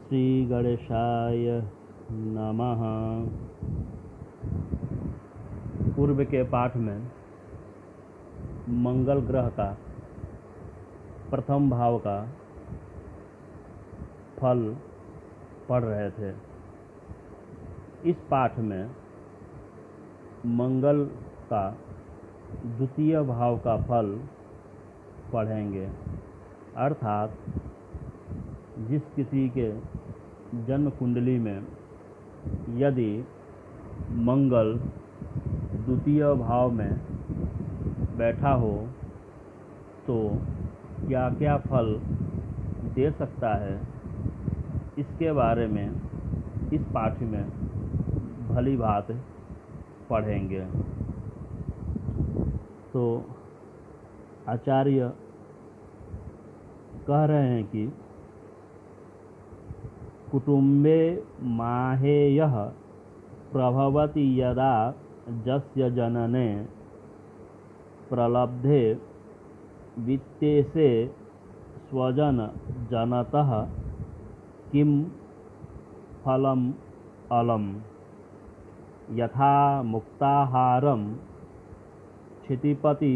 श्री गणेशाय नमः। पूर्व के पाठ में मंगल ग्रह का प्रथम भाव का फल पढ़ रहे थे। इस पाठ में मंगल का द्वितीय भाव का फल पढ़ेंगे, अर्थात जिस किसी के जन्म कुंडली में यदि मंगल द्वितीय भाव में बैठा हो तो क्या क्या फल दे सकता है, इसके बारे में इस पाठ में भली बात पढ़ेंगे। तो आचार्य कह रहे हैं कि कुटुंबे माहेयः प्रभवति यदा जस्य जनने प्रलब्धे वित्तेषे स्वजन जनतः किं फलम अलम यथा मुक्ताहारम क्षितिपति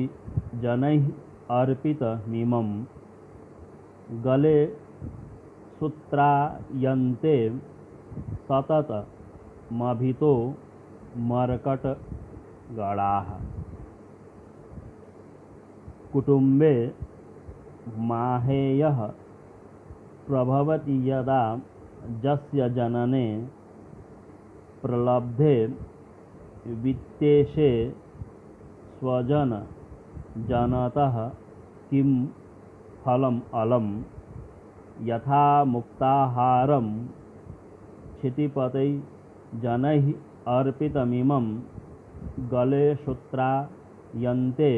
जनैः अर्पितमिमं गले सूत्रायन्ते सततमभितो मर्कटगणाः। कुटुंबे माहेयः प्रभवति यदा जस्य जनने प्रलब्धे वित्तेषे स्वजन जनतः किं फलम अलम यथा मुक्ताहारम क्षितिपतै जनैः अर्पितमिमं गले सूत्रायन्ते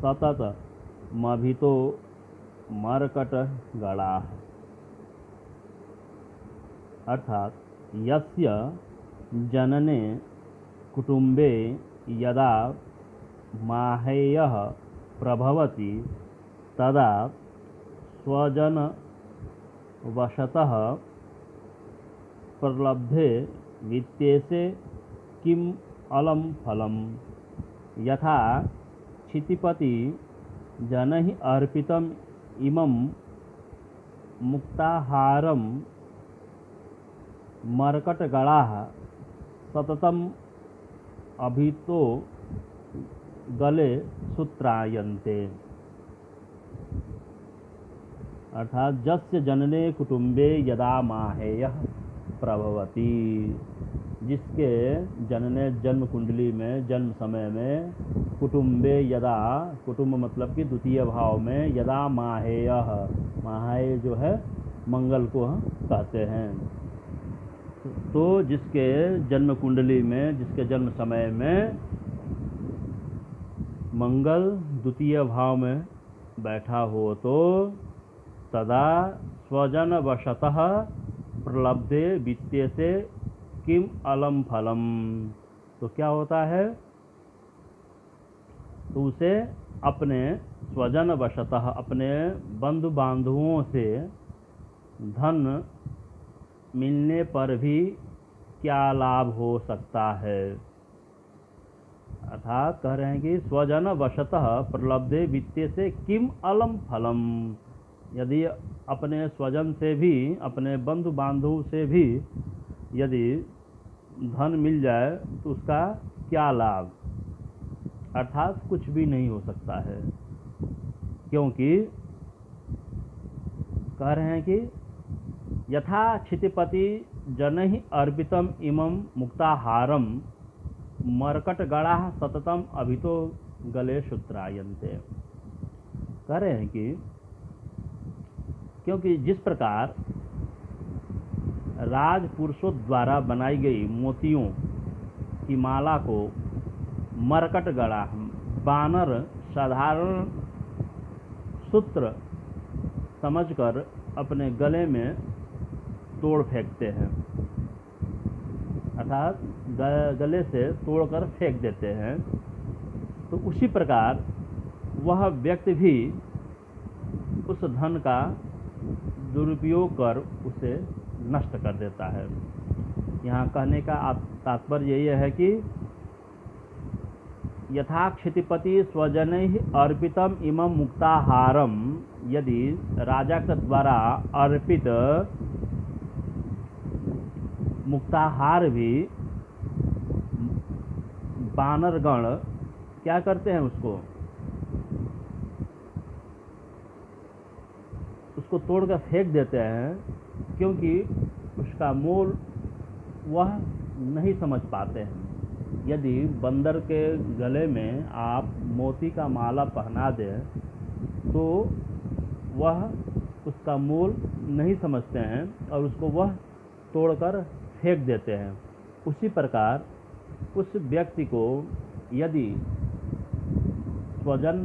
सततमभितो मर्कटगणाः। अर्थात यस्य जनने कुटुंबे यदा माहेयः प्रभवति तदा स्वजन वशतः प्रलब्धे वित्तेषे किम अलम फलम यथा क्षितिपति जनैः अर्पितम इमं मुक्ताहारम मर्कटगणाः सततम अभितो गले सूत्रायन्ते। अर्थात जस्य जनने कुटुंबे यदा माहेयः प्रभवति, जिसके जनने जन्म कुंडली में जन्म समय में कुटुंबे यदा, कुटुंब मतलब कि द्वितीय भाव में, यदा माहेयः, माहेय जो है मंगल को कहते हैं, तो जिसके जन्म कुंडली में, जिसके जन्म समय में मंगल द्वितीय भाव में बैठा हो तो तदा स्वजन वशतः प्रलब्धे वित्तेषे किम अलम फलम, तो क्या होता है, तो उसे अपने स्वजन वशतः, अपने बंधु बांधवों से धन मिलने पर भी क्या लाभ हो सकता है। अर्थात कह रहे हैं कि स्वजन वशतः प्रलब्धे वित्तेषे किम अलम फलम, यदि अपने स्वजन से भी, अपने बंधु बांधव से भी यदि धन मिल जाए तो उसका क्या लाभ, अर्थात कुछ भी नहीं हो सकता है, क्योंकि कह रहे हैं कि यथा क्षितिपति जनैः अर्पितम इमं मुक्ताहारम मर्कटगणाः सततम अभितो गले सूत्रायन्ते। कह रहे हैं कि क्योंकि जिस प्रकार राजपुरुषों द्वारा बनाई गई मोतियों की माला को मर्कटगणा, बानर साधारण सूत्र समझकर अपने गले में तोड़ फेंकते हैं, अर्थात गले से तोड़कर फेंक देते हैं, तो उसी प्रकार वह व्यक्ति भी उस धन का दुरुपयोग कर उसे नष्ट कर देता है। यहाँ कहने का तात्पर्य ये है कि यथा क्षितिपति स्वजनैः अर्पितम इमं मुक्ताहारम, यदि राजा के द्वारा अर्पित मुक्ताहार भी वानरगण क्या करते हैं, उसको तोड़कर फेंक देते हैं, क्योंकि उसका मोल वह नहीं समझ पाते हैं। यदि बंदर के गले में आप मोती का माला पहना दें तो वह उसका मूल नहीं समझते हैं और उसको वह तोड़कर फेंक देते हैं। उसी प्रकार उस व्यक्ति को यदि स्वजन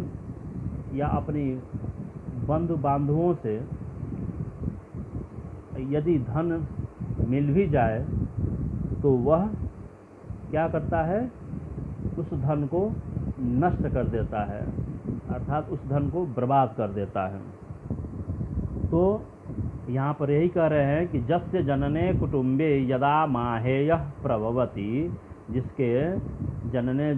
या अपनी बंधु बांधवों से यदि धन मिल भी जाए तो वह क्या करता है, उस धन को नष्ट कर देता है, अर्थात उस धन को बर्बाद कर देता है। तो यहाँ पर यही कह रहे हैं कि जस्य जनने कुटुंबे यदा माहेयः प्रभवति, जिसके जनने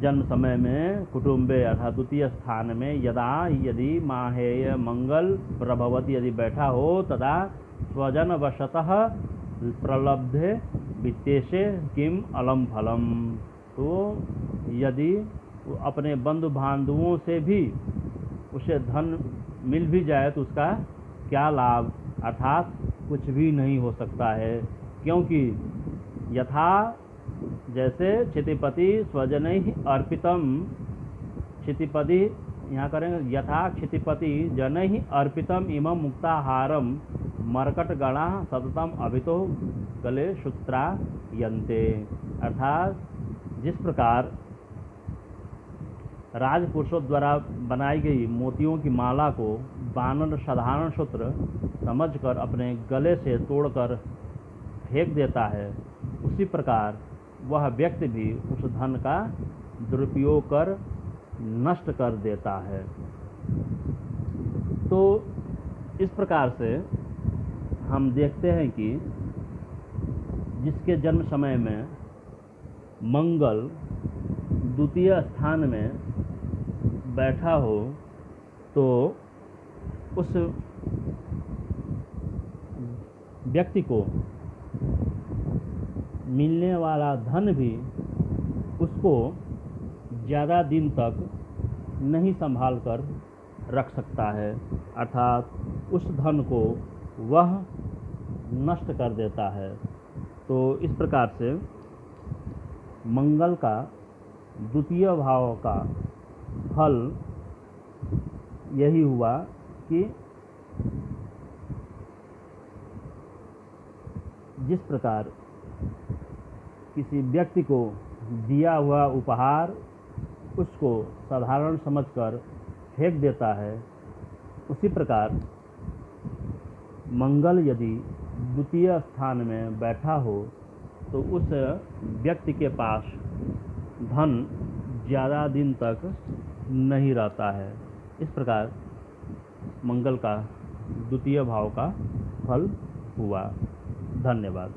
जन्म समय में, कुटुंबे अर्थात द्वितीय स्थान में, यदा यदि माहेय मंगल प्रभवति यदि बैठा हो, तदा स्वजन वशतः प्रलब्धे वित्तेशे किम अलम फलम। तो यदि अपने बंधु बांधवों से भी उसे धन मिल भी जाए तो उसका क्या लाभ, अर्थात कुछ भी नहीं हो सकता है। क्योंकि यथा जैसे क्षितिपति स्वजनैः अर्पितम, क्षितिपति यहाँ करेंगे यथा क्षितिपति जनैः अर्पितम इमं मुक्ताहारम मर्कटगणा सततम अभितो गले सूत्रा यन्ते, अर्थात जिस प्रकार राजपुरुषों द्वारा बनाई गई मोतियों की माला को वानर साधारण सूत्र समझकर अपने गले से तोड़कर फेंक देता है, उसी प्रकार वह व्यक्ति भी उस धन का दुरुपयोग कर नष्ट कर देता है। तो इस प्रकार से हम देखते हैं कि जिसके जन्म समय में मंगल द्वितीय स्थान में बैठा हो तो उस व्यक्ति को मिलने वाला धन भी उसको ज़्यादा दिन तक नहीं संभाल कर रख सकता है, अर्थात उस धन को वह नष्ट कर देता है। तो इस प्रकार से मंगल का द्वितीय भाव का फल यही हुआ कि जिस प्रकार किसी व्यक्ति को दिया हुआ उपहार उसको साधारण समझकर फेंक देता है, उसी प्रकार मंगल यदि द्वितीय स्थान में बैठा हो तो उस व्यक्ति के पास धन ज़्यादा दिन तक नहीं रहता है। इस प्रकार मंगल का द्वितीय भाव का फल हुआ। धन्यवाद।